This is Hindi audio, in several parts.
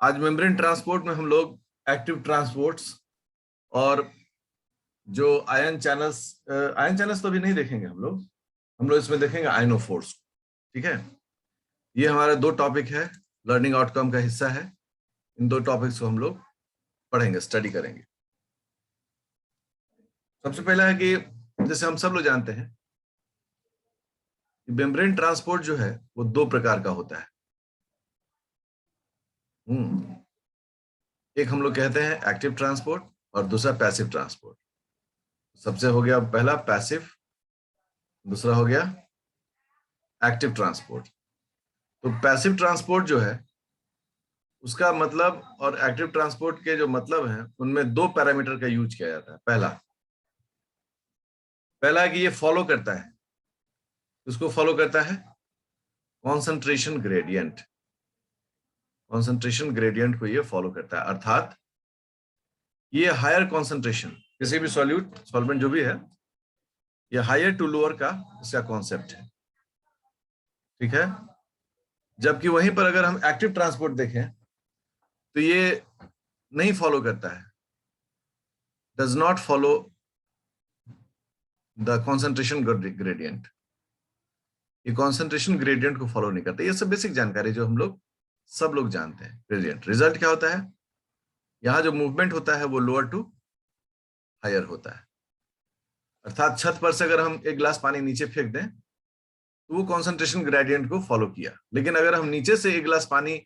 आज मेम्ब्रेन ट्रांसपोर्ट में हम लोग एक्टिव ट्रांसपोर्ट्स और जो आयन चैनल्स तो अभी नहीं देखेंगे हम लोग इसमें देखेंगे आयनोफोर्स। ठीक है, ये हमारा दो टॉपिक है, लर्निंग आउटकम का हिस्सा है। इन दो टॉपिक्स को हम लोग पढ़ेंगे, स्टडी करेंगे। सबसे पहला है कि जैसे हम सब लोग जानते हैं कि मेम्ब्रेन ट्रांसपोर्ट जो है वो दो प्रकार का होता है। एक हम लोग कहते हैं एक्टिव ट्रांसपोर्ट और दूसरा पैसिव ट्रांसपोर्ट। सबसे हो गया पहला पैसिव, दूसरा हो गया एक्टिव ट्रांसपोर्ट। तो पैसिव ट्रांसपोर्ट जो है उसका मतलब और एक्टिव ट्रांसपोर्ट के जो मतलब हैं उनमें दो पैरामीटर का यूज किया जाता है। पहला है कि ये फॉलो करता है, उसको फॉलो करता है कॉन्सेंट्रेशन ग्रेडियंट। कॉन्सेंट्रेशन ग्रेडियंट को ये फॉलो करता है, अर्थात ये हायर कॉन्सेंट्रेशन किसी भी सॉल्वेंट जो भी है, ये हायर टू लोअर का इसका कॉन्सेप्ट है। ठीक है, जबकि वहीं पर अगर हम एक्टिव ट्रांसपोर्ट देखें तो ये नहीं फॉलो करता है, does not follow the concentration gradient. ये कॉन्सेंट्रेशन ग्रेडियंट को फॉलो नहीं करता। ये सब बेसिक जानकारी जो हम लोग सब लोग जानते हैं। ग्रेडियंट रिजल्ट क्या होता है, यहां जो मूवमेंट होता है वो लोअर टू हायर होता है। अर्थात छत पर से अगर हम एक गिलास पानी नीचे फेंक दें तो वो कॉन्सेंट्रेशन ग्रेडियंट को फॉलो किया, लेकिन अगर हम नीचे से एक गिलास पानी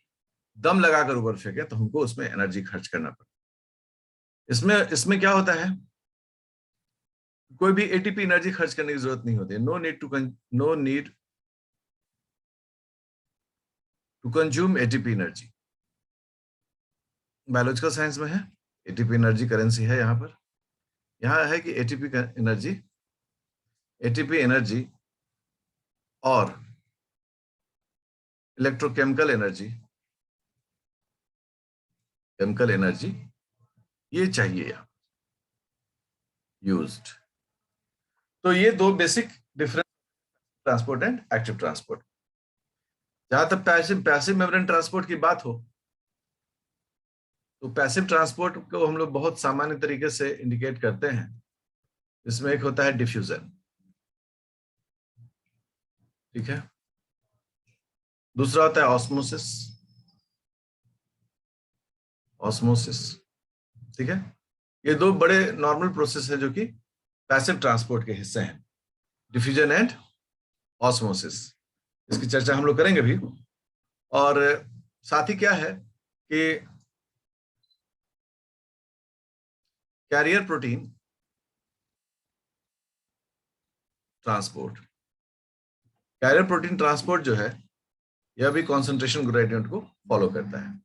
दम लगाकर ऊपर फेंके तो हमको उसमें एनर्जी खर्च करना पड़ता। इसमें क्या होता है, कोई भी एटीपी एनर्जी खर्च करने की जरूरत नहीं होती। No need to consume ATP energy. Biological science में है एटीपी एनर्जी करेंसी है। यहाँ है कि एटीपी एनर्जी और इलेक्ट्रोकेमिकल एनर्जी ये चाहिए यहाँ यूज्ड। तो ये दो basic difference, transport and active transport. जहां तक पैसिव मेम्ब्रेन ट्रांसपोर्ट की बात हो तो पैसिव ट्रांसपोर्ट को हम लोग बहुत सामान्य तरीके से इंडिकेट करते हैं। इसमें एक होता है डिफ्यूजन, ठीक है, दूसरा होता है ऑस्मोसिस। ठीक है, ये दो बड़े नॉर्मल प्रोसेस है जो कि पैसिव ट्रांसपोर्ट के हिस्से हैं, डिफ्यूजन एंड ऑस्मोसिस। इसकी चर्चा हम लोग करेंगे भी। और साथ ही क्या है कि कैरियर प्रोटीन ट्रांसपोर्ट जो है यह भी कॉन्सेंट्रेशन ग्रेडियंट को फॉलो करता है।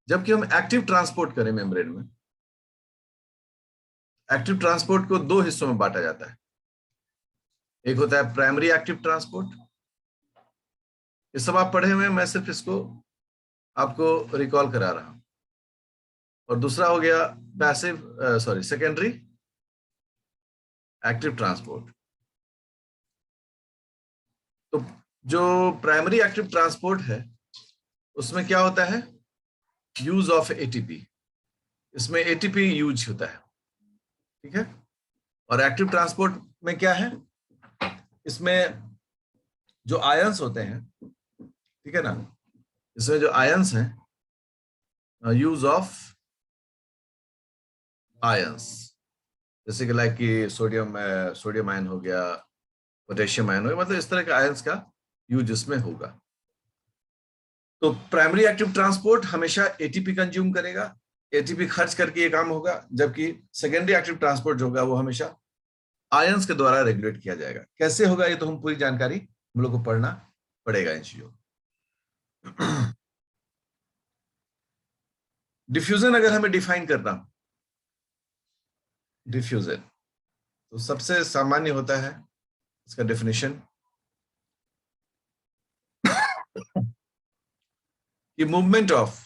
जबकि हम एक्टिव ट्रांसपोर्ट करें मेम्ब्रेन में, एक्टिव ट्रांसपोर्ट को दो हिस्सों में बांटा जाता है। एक होता है प्राइमरी एक्टिव ट्रांसपोर्ट, ये सब आप पढ़े हुए हैं, मैं सिर्फ इसको आपको रिकॉल करा रहा हूं। और दूसरा हो गया सेकेंडरी एक्टिव ट्रांसपोर्ट। तो जो प्राइमरी एक्टिव ट्रांसपोर्ट है उसमें क्या होता है, यूज ऑफ एटीपी। इसमें एटीपी यूज होता है, ठीक है। और एक्टिव ट्रांसपोर्ट में क्या है, इसमें जो आयंस होते हैं, ठीक है ना, इसमें जो आयंस हैं, यूज ऑफ आयंस, जैसे कि लाइक कि सोडियम आयन हो गया, पोटेशियम आयन हो गया, मतलब इस तरह के आयंस का यूज इसमें होगा। तो प्राइमरी एक्टिव ट्रांसपोर्ट हमेशा एटीपी कंज्यूम करेगा, एटीपी खर्च करके ये काम होगा, जबकि सेकेंडरी एक्टिव ट्रांसपोर्ट जो होगा वो हमेशा आयंस के द्वारा रेगुलेट किया जाएगा। कैसे होगा ये तो हम पूरी जानकारी हम लोग को पढ़ना पड़ेगा इन चीजों। डिफ्यूजन अगर हमें डिफाइन करना, डिफ्यूजन तो सबसे सामान्य होता है इसका डेफिनेशन कि movement of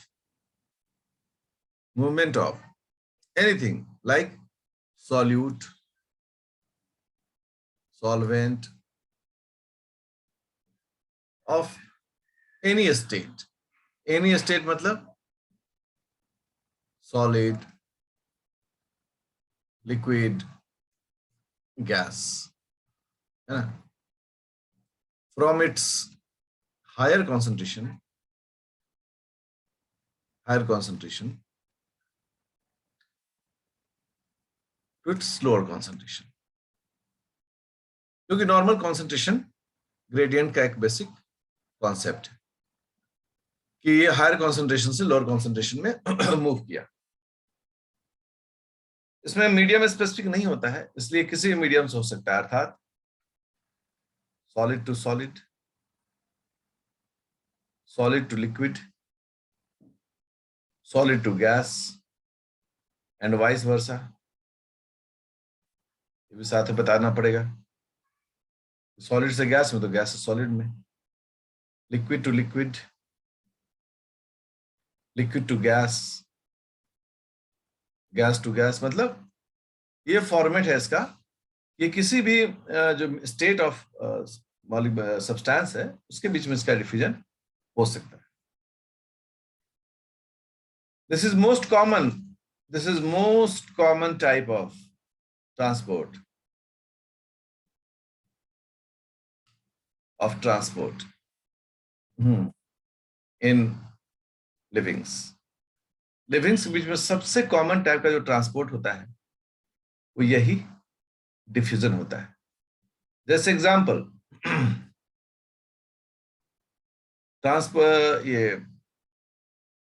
anything like solute, solvent of any state मतलब सॉलिड, लिक्विड, गैस, है ना। From its higher concentration to its lower concentration, क्योंकि नॉर्मल कॉन्सेंट्रेशन ग्रेडियंट का एक बेसिक कॉन्सेप्ट है कि ये हायर कॉन्सेंट्रेशन से लोअर कॉन्सेंट्रेशन में मूव किया। इसमें मीडियम स्पेसिफिक नहीं होता है, इसलिए किसी भी मीडियम से हो सकता है, अर्थात solid to solid, solid to liquid, solid to gas and vice versa. ये भी साथ में बताना पड़ेगा, सॉलिड से गैस में तो गैस से सॉलिड में, liquid to liquid, liquid to gas, gas to gas. मतलब ये फॉर्मेट है इसका, ये किसी भी जो स्टेट ऑफ सब्सटेंस है उसके बीच में इसका डिफ्यूजन हो सकता है। This is most common type of transport in livings. Livings के बीच में सबसे कॉमन टाइप का जो ट्रांसपोर्ट होता है वो यही डिफ्यूजन होता है। जैसे एग्जांपल,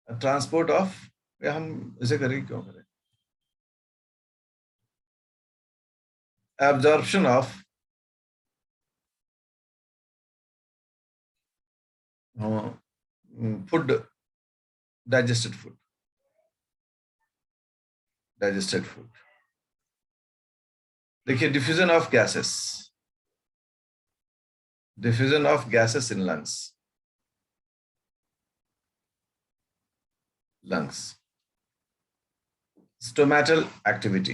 ट्रांसपोर्ट ऑफ, हम इसे करें, क्यों करें, absorption of food, digested food, देखिए diffusion of gases in lungs, stomatal activity.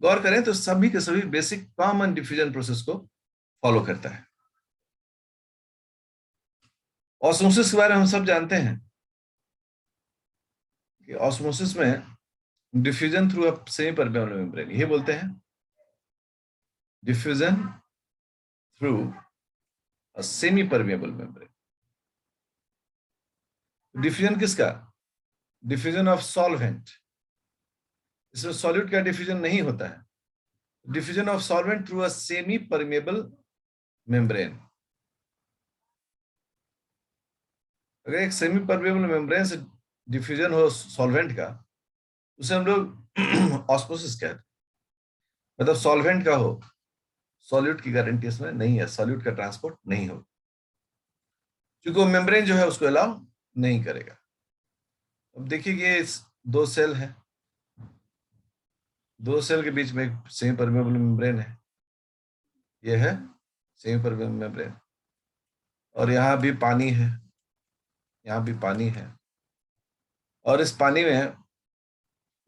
गौर करें तो सभी के सभी बेसिक कॉमन डिफ्यूजन प्रोसेस को फॉलो करता है। ऑस्मोसिस के बारे में हम सब जानते हैं कि ऑस्मोसिस में diffusion through a semi permeable membrane, यही बोलते हैं diffusion through a semi permeable membrane. Diffusion किसका? Diffusion of solvent. इसमें सॉल्यूट का डिफ्यूजन नहीं होता है, diffusion of solvent through a semi permeable membrane. अगर एक सेमी परमेबल मेम्ब्रेन से डिफ्यूजन हो सॉल्वेंट का, उसे हम लोग ऑस्मोसिस कहते हैं। मतलब सॉल्वेंट का हो, सॉल्यूट की गारंटी इसमें नहीं है, सॉल्यूट का ट्रांसपोर्ट नहीं हो, क्योंकि वो मेम्ब्रेन जो है उसको अलाउ नहीं करेगा। अब देखिए ये दो सेल है, दो सेल के बीच में एक सेमी परमेबल मेम्ब्रेन है, ये है सेमी परमेबल मेम्ब्रेन, और यहाँ भी पानी है, यहाँ भी पानी है, और इस पानी में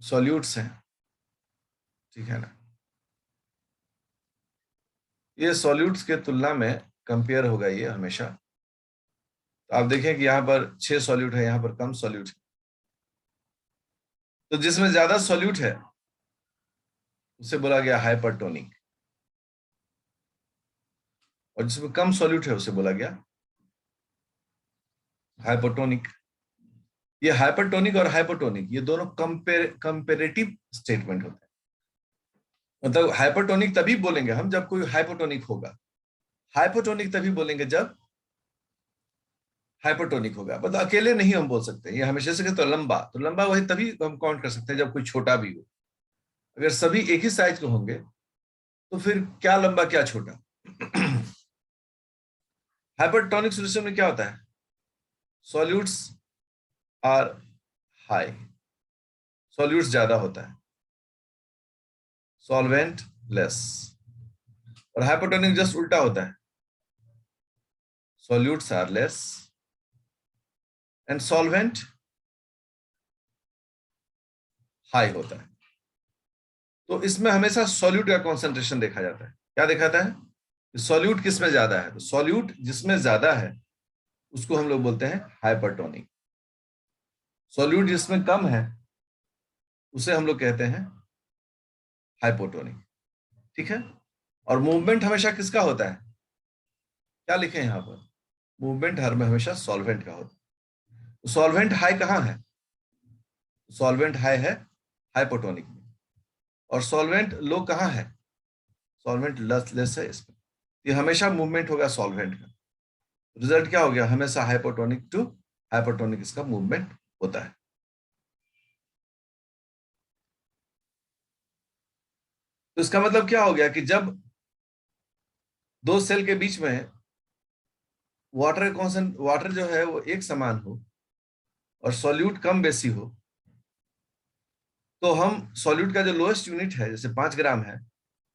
सॉल्यूट्स हैं, ठीक है ना। ये सॉल्यूट्स के तुलना में कंपेयर होगा ये हमेशा। तो आप देखें कि यहाँ पर 6 सॉल्यूट है, यहाँ पर कम सॉल्यूट है, तो जिसमें ज्यादा सॉल्यूट है उसे बोला गया हाइपरटोनिक, और जिसमें कम सॉल्यूट है उसे बोला गया हाइपोटोनिक। ये हाइपरटोनिक और हाइपोटोनिक ये दोनों कंपेरेटिव स्टेटमेंट होते हैं। मतलब हाइपरटोनिक तभी बोलेंगे हम जब कोई हाइपोटोनिक होगा, हाइपोटोनिक तभी बोलेंगे जब हाइपरटोनिक होगा। मतलब अकेले नहीं हम बोल सकते, ये हमेशा से तो लंबा वही तभी हम काउंट कर सकते हैं जब कोई छोटा भी हो। अगर सभी एक ही साइज के होंगे तो फिर क्या लंबा क्या छोटा। हाइपरटोनिक सॉल्यूशन में क्या होता है? सॉल्यूट्स आर हाई, सॉल्यूट्स ज्यादा होता है, सॉल्वेंट लेस। और हाइपोटोनिक जस्ट उल्टा होता है, solutes are less and solvent high होता है। तो इसमें हमेशा सॉल्यूट का कॉन्सेंट्रेशन देखा जाता है। क्या दिखाता है? सॉल्यूट किस में ज्यादा है, तो सॉल्यूट जिसमें ज्यादा है उसको हम लोग बोलते हैं हाइपरटोनिक। सॉल्यूट जिसमें कम है उसे हम लोग कहते हैं हाइपोटोनिक, ठीक है। और मूवमेंट हमेशा किसका होता है, क्या लिखे यहाँ पर, मूवमेंट हर में हमेशा सॉल्वेंट का होता है। सॉल्वेंट हाई कहाँ है, सॉल्वेंट हाई है हाइपोटोनिक में, और सॉल्वेंट लो कहाँ है, सॉल्वेंट लेस है इसमें। ये हमेशा मूवमेंट होगा सॉल्वेंट का, रिजल्ट क्या हो गया, हमेशा हाइपोटोनिक टू हाइपोटोनिक इसका मूवमेंट होता है। तो इसका मतलब क्या हो गया कि जब दो सेल के बीच में वाटर जो है वो एक समान हो और सॉल्यूट कम बेसी हो, तो हम सॉल्यूट का जो लोएस्ट यूनिट है जैसे 5 ग्राम है,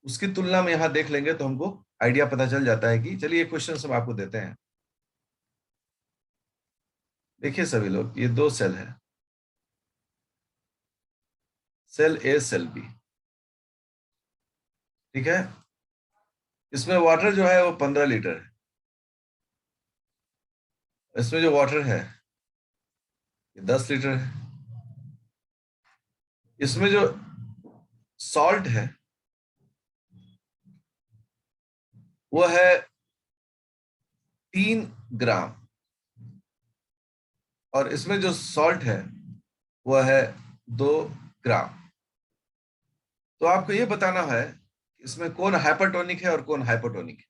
उसकी तुलना में यहां देख लेंगे तो हमको आइडिया पता चल जाता है कि चलिए क्वेश्चन हम आपको देते हैं। देखिए सभी लोग, ये दो सेल है, सेल ए सेल बी, ठीक है। इसमें वाटर जो है वो 15 लीटर है, इसमें जो वाटर है ये 10 लीटर है, इसमें जो सॉल्ट है वो है 3 ग्राम, और इसमें जो सॉल्ट है वो है 2 ग्राम। तो आपको ये बताना है इसमें कौन हाइपरटोनिक है और कौन हाइपोटोनिक है।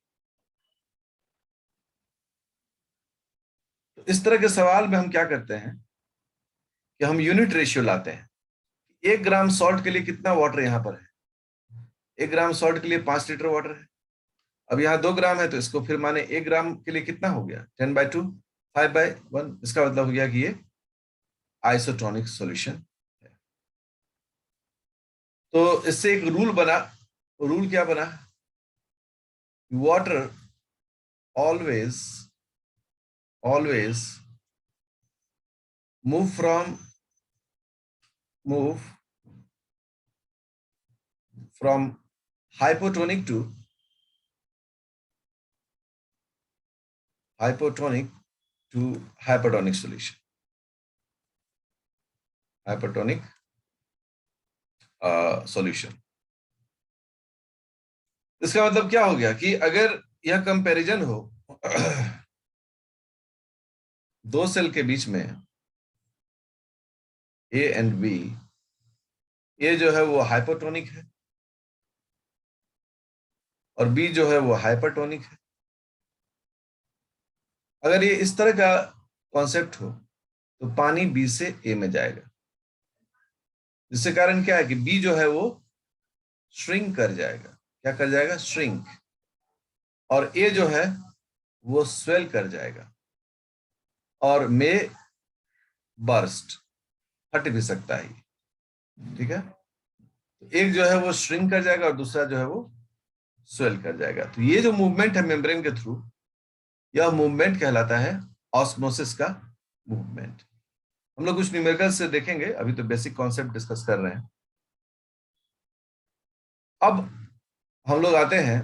तो इस तरह के सवाल में हम क्या करते हैं कि हम यूनिट रेशियो लाते हैं, 1 ग्राम सॉल्ट के लिए कितना वाटर यहां पर है, 1 ग्राम सॉल्ट के लिए 5 लीटर वाटर है। अब यहाँ 2 ग्राम है तो इसको फिर माने 1 ग्राम के लिए कितना हो गया, 10/2, 5/1। इसका मतलब हो गया कि ये आइसोटोनिक सॉल्यूशन है। तो इससे एक रूल बना, रूल क्या बना, water always always move from hypotonic to hypertonic solution, hypertonic solution। इसका मतलब क्या हो गया कि अगर यह कंपैरिजन हो दो सेल के बीच में ए एंड बी, ए जो है वो हाइपोटोनिक है और बी जो है वो हाइपरटोनिक है। अगर ये इस तरह का कॉन्सेप्ट हो तो पानी बी से ए में जाएगा, जिससे कारण क्या है कि बी जो है वो श्रिंक कर जाएगा, क्या कर जाएगा, श्रिंक, और ए जो है वो स्वेल कर जाएगा और मे बर्स्ट, फट भी सकता है, ठीक है। तो एक जो है वो श्रिंक कर जाएगा और दूसरा जो है वो स्वेल कर जाएगा। तो ये जो मूवमेंट है मेम्ब्रेन के थ्रू, यह मूवमेंट कहलाता है ऑस्मोसिस का मूवमेंट। हम लोग कुछ न्यूमेरिकल से देखेंगे, अभी तो बेसिक कॉन्सेप्ट डिस्कस कर रहे हैं। अब हम लोग आते हैं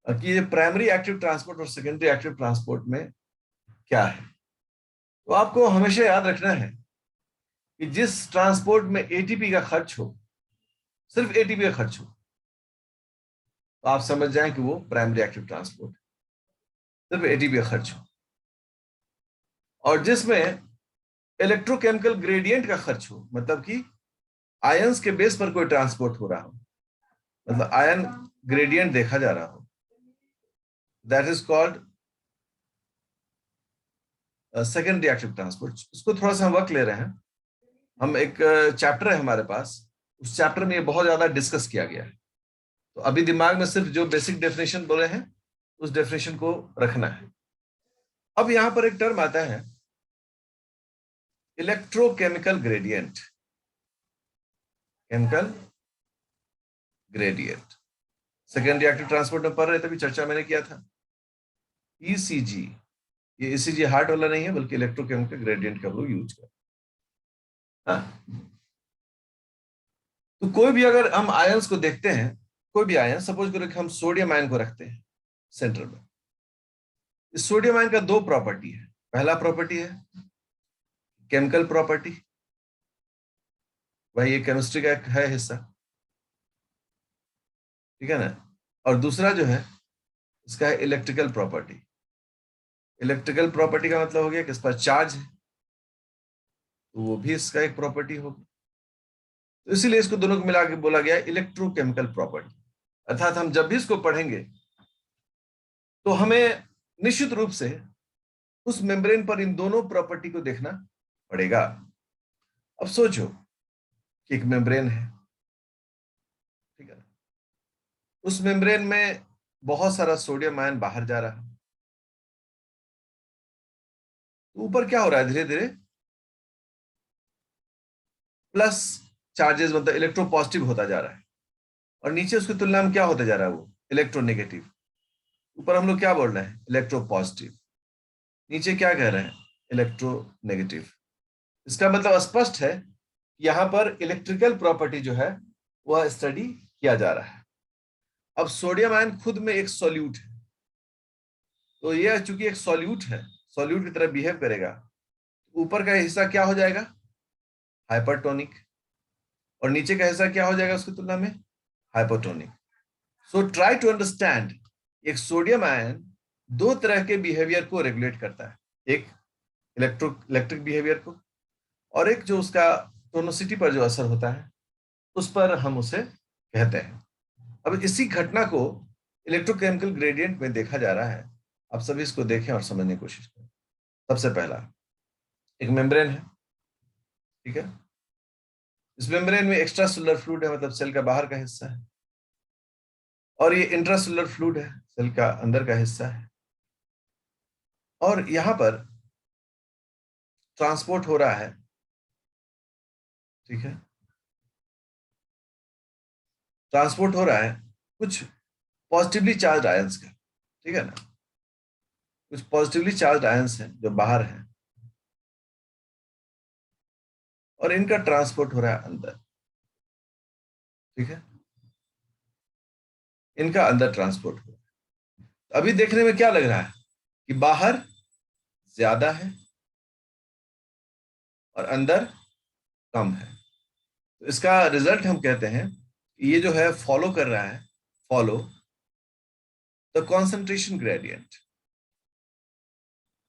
कि ये प्राइमरी एक्टिव ट्रांसपोर्ट और सेकेंडरी एक्टिव ट्रांसपोर्ट में क्या है। तो आपको हमेशा याद रखना है कि जिस ट्रांसपोर्ट में एटीपी का खर्च हो, सिर्फ एटीपी का खर्च हो, तो आप समझ जाएं कि वो प्राइमरी एक्टिव ट्रांसपोर्ट, सिर्फ एटीपी का खर्च हो। और जिसमें इलेक्ट्रोकेमिकल ग्रेडियंट का खर्च हो, मतलब कि आयंस के बेस पर कोई ट्रांसपोर्ट हो रहा हो, मतलब आयन ग्रेडियंट देखा जा रहा हो, that is called secondary active transport. इसको थोड़ा सा हम वक्त ले रहे हैं, हम एक चैप्टर है हमारे पास, उस चैप्टर में ये बहुत ज्यादा डिस्कस किया गया है। तो अभी दिमाग में सिर्फ जो बेसिक डेफिनेशन बोले हैं उस डेफिनेशन को रखना है। अब यहां पर एक टर्म आता है electrochemical gradient, chemical gradient. Secondary active transport में पढ़ रहे तभी चर्चा मैंने किया था। ईसीजी, ये ईसीजी हार्ट वाला नहीं है बल्कि इलेक्ट्रोकेमिकल ग्रेडियंट का हम लोग यूज करते हैं। तो कोई भी अगर हम आयंस को देखते हैं, कोई भी आयन, सपोज करो कि हम सोडियम आयन को रखते हैं सेंटर में। इस सोडियम आयन का दो प्रॉपर्टी है। पहला प्रॉपर्टी है केमिकल प्रॉपर्टी, भाई ये केमिस्ट्री का एक है हिस्सा, ठीक है ना। और दूसरा जो है इसका है इलेक्ट्रिकल प्रॉपर्टी। इलेक्ट्रिकल प्रॉपर्टी का मतलब हो गया कि इस पर चार्ज है, तो वो भी इसका एक प्रॉपर्टी होगी। तो इसीलिए इसको दोनों को मिला के बोला गया इलेक्ट्रोकेमिकल प्रॉपर्टी। अर्थात हम जब भी इसको पढ़ेंगे तो हमें निश्चित रूप से उस मेम्ब्रेन पर इन दोनों प्रॉपर्टी को देखना पड़ेगा। अब सोचो कि एक मेम्ब्रेन है, ठीक है, उस मेम्ब्रेन में बहुत सारा सोडियम आयन बाहर जा रहा है, तो ऊपर क्या हो रहा है, धीरे धीरे प्लस चार्जेस मतलब इलेक्ट्रोपॉजिटिव होता जा रहा है, और नीचे उसकी तुलना में क्या होता जा रहा है, वो इलेक्ट्रोनेगेटिव। ऊपर हम लोग क्या बोल रहे हैं, इलेक्ट्रोपॉजिटिव, नीचे क्या कह रहे हैं, इलेक्ट्रोनेगेटिव। इसका मतलब स्पष्ट है कि यहां पर इलेक्ट्रिकल प्रॉपर्टी जो है वह स्टडी किया जा रहा है। अब सोडियम आयन खुद में एक सॉल्यूट है, तो यह चूंकि एक सॉल्यूट है, सॉल्यूट की तरह बिहेव करेगा, ऊपर का हिस्सा क्या हो जाएगा, हाइपरटोनिक, और नीचे का हिस्सा क्या हो जाएगा उसकी तुलना में, hypotonic. So try to understand, एक सोडियम आयन दो तरह के बिहेवियर को रेगुलेट करता है, एक इलेक्ट्रिक बिहेवियर को, और एक जो उसका टोनोसिटी पर जो असर होता है उस पर हम उसे कहते हैं। अब इसी घटना को इलेक्ट्रोकेमिकल ग्रेडियंट में देखा जा रहा है। आप सभी इसको देखें और समझने की कोशिश करें। सबसे पहला, एक मेम्ब्रेन है, ठीक है, इस मेम्ब्रेन में एक्स्ट्रा सेलुलर फ्लूइड है, मतलब सेल का बाहर का हिस्सा है, और ये इंट्रासेलुलर फ्लूइड है, सेल का अंदर का हिस्सा है, और यहां पर ट्रांसपोर्ट हो रहा है, ठीक है, ट्रांसपोर्ट हो रहा है कुछ पॉजिटिवली चार्ज आयंस का, ठीक है ना, कुछ पॉजिटिवली चार्ज आयंस हैं जो बाहर हैं, और इनका ट्रांसपोर्ट हो रहा है अंदर, ठीक है, इनका अंदर ट्रांसपोर्ट हो रहा है। अभी देखने में क्या लग रहा है कि बाहर ज्यादा है और अंदर कम है, तो इसका रिजल्ट हम कहते हैं कि ये जो है फॉलो कर रहा है, follow the concentration gradient,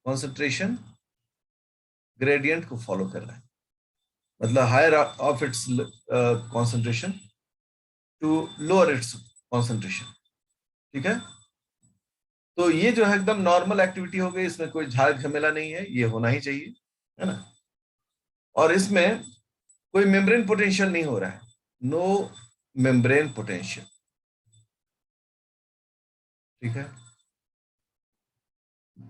concentration gradient को फॉलो कर रहा है, मतलब higher of its concentration to lower its concentration, ठीक है। तो ये जो है एकदम नॉर्मल एक्टिविटी हो गई, इसमें कोई झाड़ झमेला नहीं है, ये होना ही चाहिए, है ना। और इसमें कोई मेम्ब्रेन पोटेंशियल नहीं हो रहा है, नो मेम्ब्रेन पोटेंशियल, ठीक है,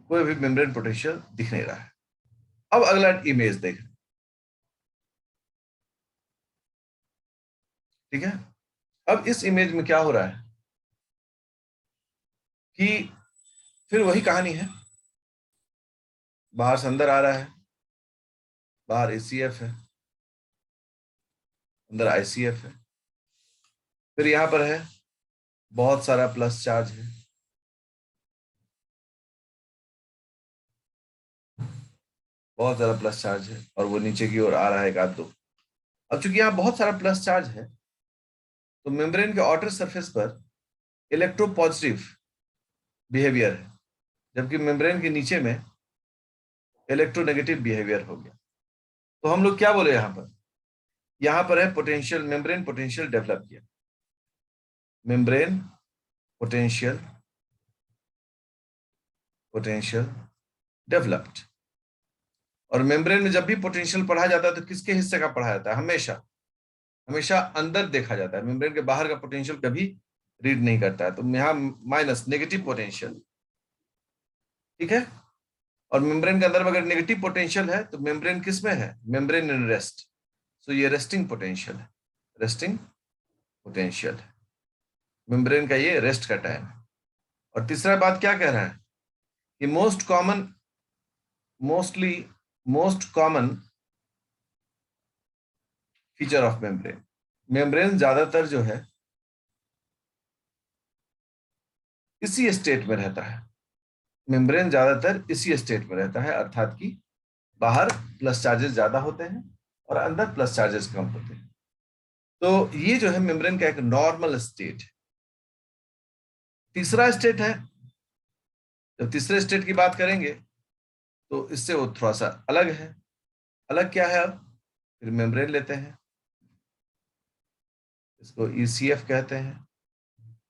कोई भी मेम्ब्रेन पोटेंशियल दिख नहीं रहा है। अब अगला इमेज देख, ठीक है। अब इस इमेज में क्या हो रहा है कि फिर वही कहानी है, बाहर से अंदर आ रहा है, बाहर एसीएफ है, अंदर आईसीएफ है, फिर यहां पर है बहुत सारा प्लस चार्ज है, बहुत सारा प्लस चार्ज है, और वो नीचे की ओर आ रहा है एक आध दो। अब चूंकि यहाँ बहुत सारा प्लस चार्ज है, तो मेम्ब्रेन के आउटर सरफेस पर इलेक्ट्रोपॉजिटिव बिहेवियर है, जबकि मेम्ब्रेन के नीचे में इलेक्ट्रोनेगेटिव बिहेवियर हो गया। तो हम लोग क्या बोले यहाँ पर है पोटेंशियल, मेम्ब्रेन पोटेंशियल डेवलप किया, मेम्ब्रेन पोटेंशियल, पोटेंशियल डेवलप्ड। और मेम्ब्रेन में जब भी पोटेंशियल पढ़ा जाता है तो किसके हिस्से का पढ़ा जाता है, हमेशा हमेशा अंदर देखा जाता है, मेम्ब्रेन के बाहर का पोटेंशियल कभी रीड नहीं करता है। तो यहाँ माइनस नेगेटिव पोटेंशियल, ठीक है। और मेम्ब्रेन के अंदर में अगर नेगेटिव पोटेंशियल है तो मेम्ब्रेन किस में है, मेम्ब्रेन इन रेस्ट, सो ये रेस्टिंग पोटेंशियल है, रेस्टिंग पोटेंशियल है, मेम्ब्रेन का ये रेस्ट का टाइम है। और तीसरा बात क्या कह रहा है कि most common, mostly most common feature of membrane, membrane ज्यादातर जो है इसी स्टेट में रहता है, मेम्ब्रेन ज्यादातर इसी स्टेट में रहता है, अर्थात कि बाहर प्लस चार्जेस ज्यादा होते हैं और अंदर प्लस चार्जेस कम होते हैं। तो ये जो है मेम्ब्रेन का एक नॉर्मल स्टेट है। तीसरा स्टेट है, जब तीसरे स्टेट की बात करेंगे तो इससे वो थोड़ा सा अलग है। अलग क्या है? अब फिर मेम्ब्रेन लेते हैं, इसको ईसीएफ कहते हैं,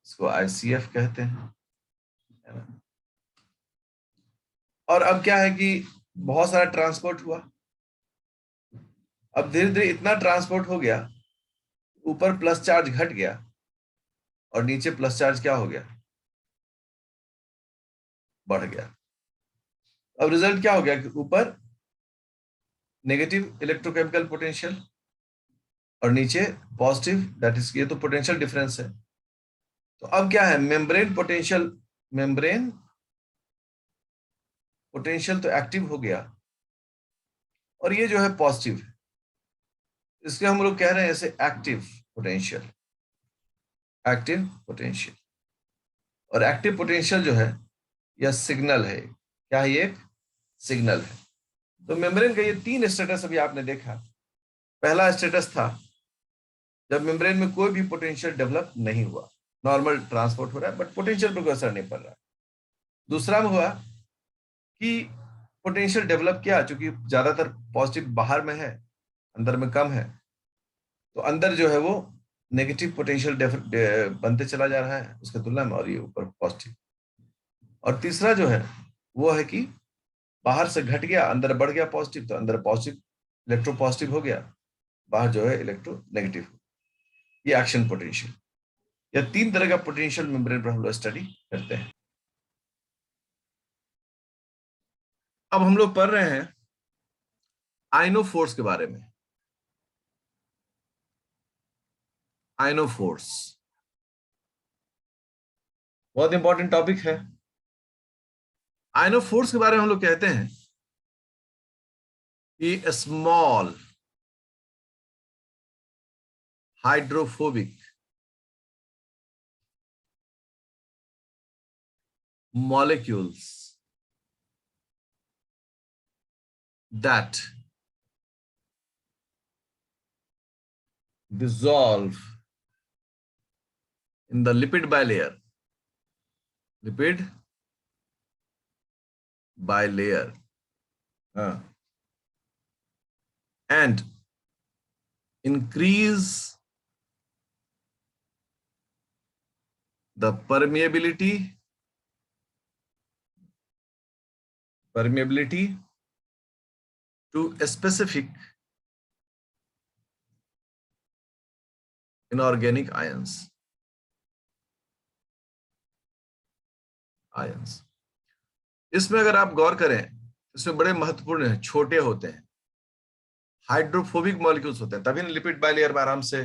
इसको आईसीएफ कहते हैं, है ना। और अब क्या है कि बहुत सारा ट्रांसपोर्ट हुआ। अब धीरे धीरे इतना ट्रांसपोर्ट हो गया, ऊपर प्लस चार्ज घट गया और नीचे प्लस चार्ज क्या हो गया? बढ़ गया। अब रिजल्ट क्या हो गया कि ऊपर नेगेटिव इलेक्ट्रोकेमिकल पोटेंशियल और नीचे पॉजिटिव, दैट इज ये तो पोटेंशियल डिफरेंस है। तो अब क्या है, मेम्ब्रेन पोटेंशियल तो एक्टिव हो गया और ये जो है पॉजिटिव है, इसके हम लोग कह रहे हैं ऐसे एक्टिव पोटेंशियल। एक्टिव पोटेंशियल और एक्टिव पोटेंशियल जो है यह सिग्नल है। क्या है? ये एक सिग्नल है। तो मेम्ब्रेन का ये तीन स्टेटस अभी आपने देखा। पहला स्टेटस था जब मेम्ब्रेन में कोई भी पोटेंशियल डेवलप नहीं हुआ, नॉर्मल ट्रांसपोर्ट हो रहा है बट पोटेंशियल पर कोई असर नहीं पड़ रहा है। दूसरा में हुआ कि पोटेंशियल डेवलप किया, चूंकि ज्यादातर पॉजिटिव बाहर में है, अंदर में कम है, तो अंदर जो है वो नेगेटिव पोटेंशियल बनते चला जा रहा है उसके तुलना में, और ये ऊपर पॉजिटिव। और तीसरा जो है वो है कि बाहर से घट गया, अंदर बढ़ गया पॉजिटिव, तो अंदर पॉजिटिव इलेक्ट्रो पॉजिटिव हो गया, बाहर जो है इलेक्ट्रो नेगेटिव। ये एक्शन पोटेंशियल। यह तीन तरह का पोटेंशियल मेम्ब्रेन पर हम लोग स्टडी करते हैं। अब हम लोग पढ़ रहे हैं आइनोफोर्स के बारे में। आइनोफोर्स बहुत इंपॉर्टेंट टॉपिक है। आइनोफोर्स के बारे में हम लोग कहते हैं कि small hydrophobic molecules that dissolve in the lipid bilayer, lipid bilayer, and increase the permeability to a specific inorganic ions. इसमें अगर आप गौर करें, इसमें बड़े महत्वपूर्ण है, छोटे होते हैं, हाइड्रोफोबिक मॉलिक्यूल्स होते हैं, तभी लिपिड बाइलेयर में आराम से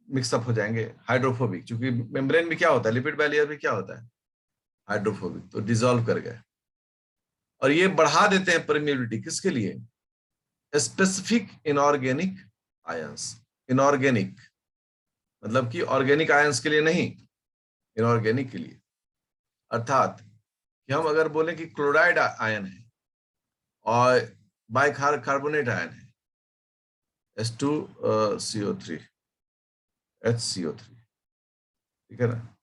मिक्सअप हो जाएंगे। हाइड्रोफोबिक, क्योंकि मेम्ब्रेन में क्या होता है, लिपिड बाइलेयर में क्या होता है, हाइड्रोफोबिक, तो डिसॉल्व कर गए और ये बढ़ा देते हैं परमिएबिलिटी। किसके लिए? Specific inorganic ions. इनऑर्गेनिक मतलब कि ऑर्गेनिक आयंस के लिए नहीं, इनऑर्गेनिक के लिए। अर्थात कि हम अगर बोलें कि क्लोराइड आयन है और बाइकार्बोनेट आयन है, H2CO3, HCO3, ठीक है ना।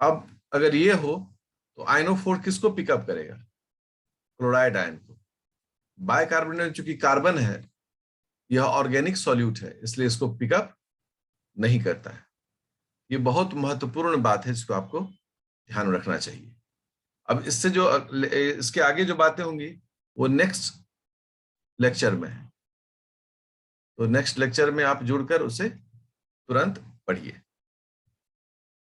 अब अगर ये हो तो आइनोफोर किसको पिकअप करेगा? क्लोराइड आयन को। बाइकार्बोनेट चूंकि कार्बन है, यह ऑर्गेनिक सॉल्यूट है, इसलिए इसको पिकअप नहीं करता है। ये बहुत महत्वपूर्ण बात है जिसको आपको ध्यान रखना चाहिए। अब इससे जो इसके आगे जो बातें होंगी वो नेक्स्ट लेक्चर में है, तो नेक्स्ट लेक्चर में आप जुड़कर उसे तुरंत पढ़िए।